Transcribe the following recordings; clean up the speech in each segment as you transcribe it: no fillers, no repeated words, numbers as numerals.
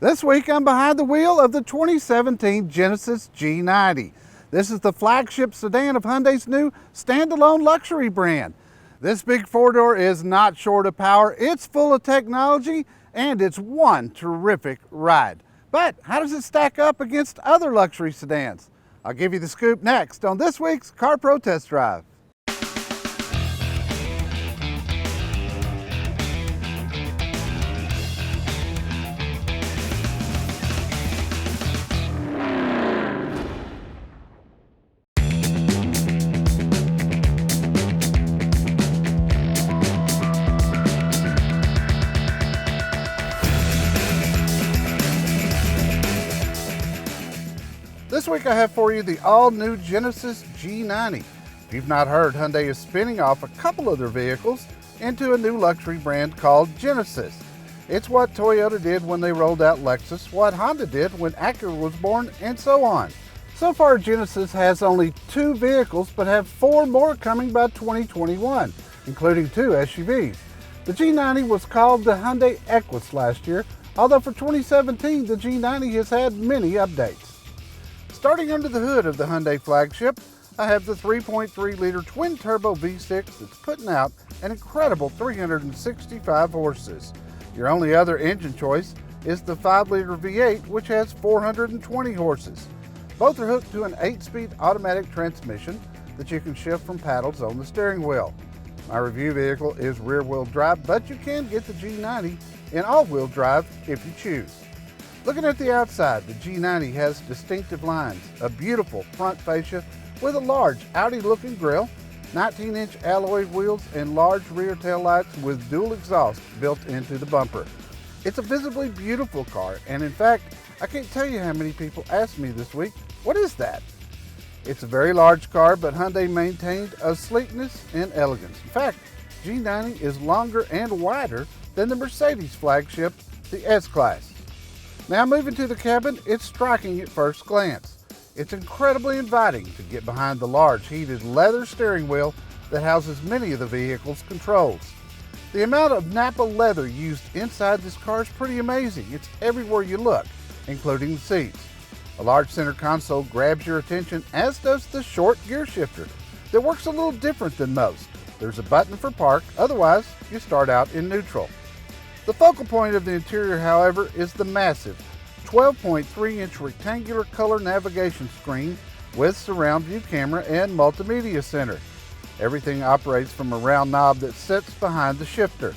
This week I'm behind the wheel of the 2017 Genesis G90. This is the flagship sedan of Hyundai's new standalone luxury brand. This big four-door is not short of power, it's full of technology, and it's one terrific ride. But how does it stack up against other luxury sedans? I'll give you the scoop next on this week's Car Pro Test Drive. This week I have for you the all-new Genesis G90. If you've not heard, Hyundai is spinning off a couple of their vehicles into a new luxury brand called Genesis. It's what Toyota did when they rolled out Lexus, what Honda did when Acura was born, and so on. So far, Genesis has only 2 vehicles, but have 4 more coming by 2021, including 2 SUVs. The G90 was called the Hyundai Equus last year, although for 2017, the G90 has had many updates. Starting under the hood of the Hyundai flagship, I have the 3.3-liter twin-turbo V6 that's putting out an incredible 365 horses. Your only other engine choice is the 5-liter V8, which has 420 horses. Both are hooked to an 8-speed automatic transmission that you can shift from paddles on the steering wheel. My review vehicle is rear-wheel drive, but you can get the G90 in all-wheel drive if you choose. Looking at the outside, the G90 has distinctive lines, a beautiful front fascia with a large Audi-looking grille, 19-inch alloy wheels, and large rear tail lights with dual exhaust built into the bumper. It's a visibly beautiful car, and in fact, I can't tell you how many people asked me this week, what is that? It's a very large car, but Hyundai maintained a sleekness and elegance. In fact, G90 is longer and wider than the Mercedes flagship, the S-Class. Now moving to the cabin, it's striking at first glance. It's incredibly inviting to get behind the large heated leather steering wheel that houses many of the vehicle's controls. The amount of Napa leather used inside this car is pretty amazing. It's everywhere you look, including the seats. A large center console grabs your attention, as does the short gear shifter that works a little different than most. There's a button for park, otherwise you start out in neutral. The focal point of the interior, however, is the massive 12.3-inch rectangular color navigation screen with surround view camera and multimedia center. Everything operates from a round knob that sits behind the shifter.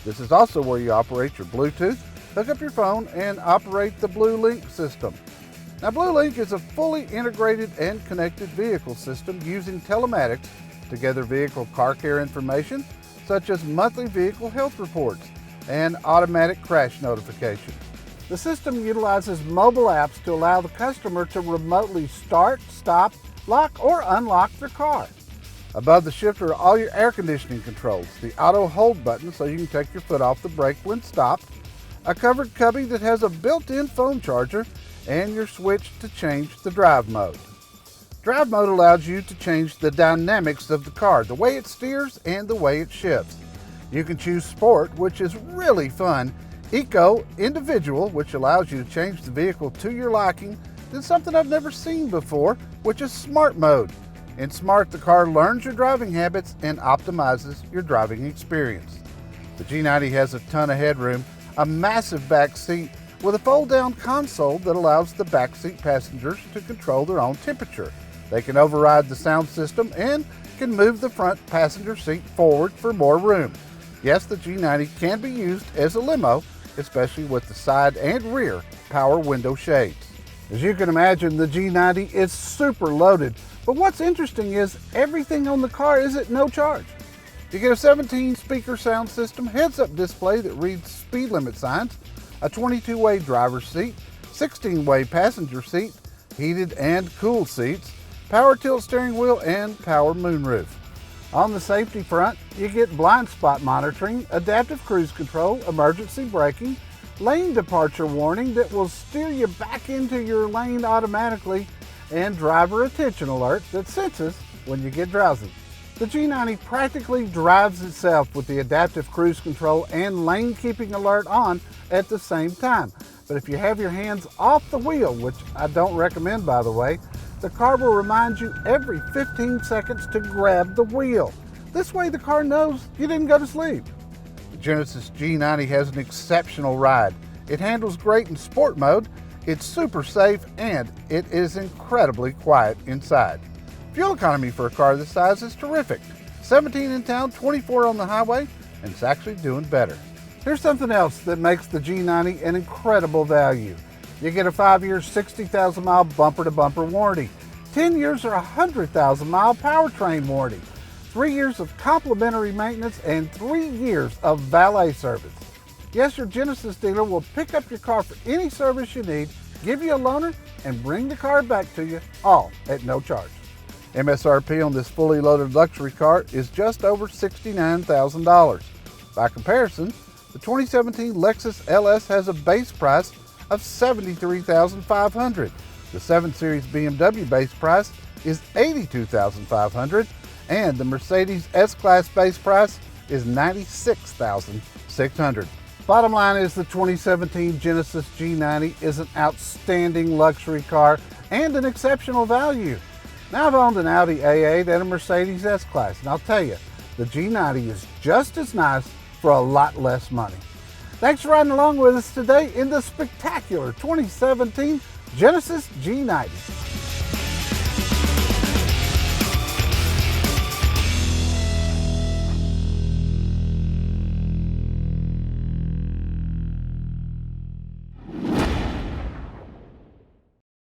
This is also where you operate your Bluetooth, hook up your phone, and operate the BlueLink system. Now, BlueLink is a fully integrated and connected vehicle system using telematics to gather vehicle car care information, such as monthly vehicle health reports and automatic crash notifications. The system utilizes mobile apps to allow the customer to remotely start, stop, lock, or unlock their car. Above the shifter are all your air conditioning controls, the auto hold button so you can take your foot off the brake when stopped, a covered cubby that has a built-in phone charger, and your switch to change the drive mode. Drive mode allows you to change the dynamics of the car, the way it steers and the way it shifts. You can choose Sport, which is really fun, Eco, Individual, which allows you to change the vehicle to your liking, then something I've never seen before, which is Smart Mode. In Smart, the car learns your driving habits and optimizes your driving experience. The G90 has a ton of headroom, a massive back seat with a fold-down console that allows the backseat passengers to control their own temperature. They can override the sound system and can move the front passenger seat forward for more room. Yes, the G90 can be used as a limo, especially with the side and rear power window shades. As you can imagine, the G90 is super loaded, but what's interesting is everything on the car is at no charge. You get a 17-speaker sound system, heads-up display that reads speed limit signs, a 22-way driver's seat, 16-way passenger seat, heated and cooled seats, power tilt steering wheel, and power moonroof. On the safety front, you get blind spot monitoring, adaptive cruise control, emergency braking, lane departure warning that will steer you back into your lane automatically, and driver attention alert that senses when you get drowsy. The G90 practically drives itself with the adaptive cruise control and lane keeping alert on at the same time. But if you have your hands off the wheel, which I don't recommend by the way, the car will remind you every 15 seconds to grab the wheel. This way the car knows you didn't go to sleep. The Genesis G90 has an exceptional ride. It handles great in sport mode, it's super safe, and it is incredibly quiet inside. Fuel economy for a car this size is terrific. 17 in town, 24 on the highway, and it's actually doing better. Here's something else that makes the G90 an incredible value. You get a 5-year, 60,000-mile bumper-to-bumper warranty, 10 years or 100,000-mile powertrain warranty, 3 years of complimentary maintenance, and 3 years of valet service. Yes, your Genesis dealer will pick up your car for any service you need, give you a loaner, and bring the car back to you, all at no charge. MSRP on this fully loaded luxury car is just over $69,000. By comparison, the 2017 Lexus LS has a base price of $73,500. The 7 Series BMW base price is $82,500, and the Mercedes S-Class base price is $96,600. Bottom line is the 2017 Genesis G90 is an outstanding luxury car and an exceptional value. Now I've owned an Audi A8 and a Mercedes S-Class, and I'll tell you, the G90 is just as nice for a lot less money. Thanks for riding along with us today in the spectacular 2017 Genesis G90.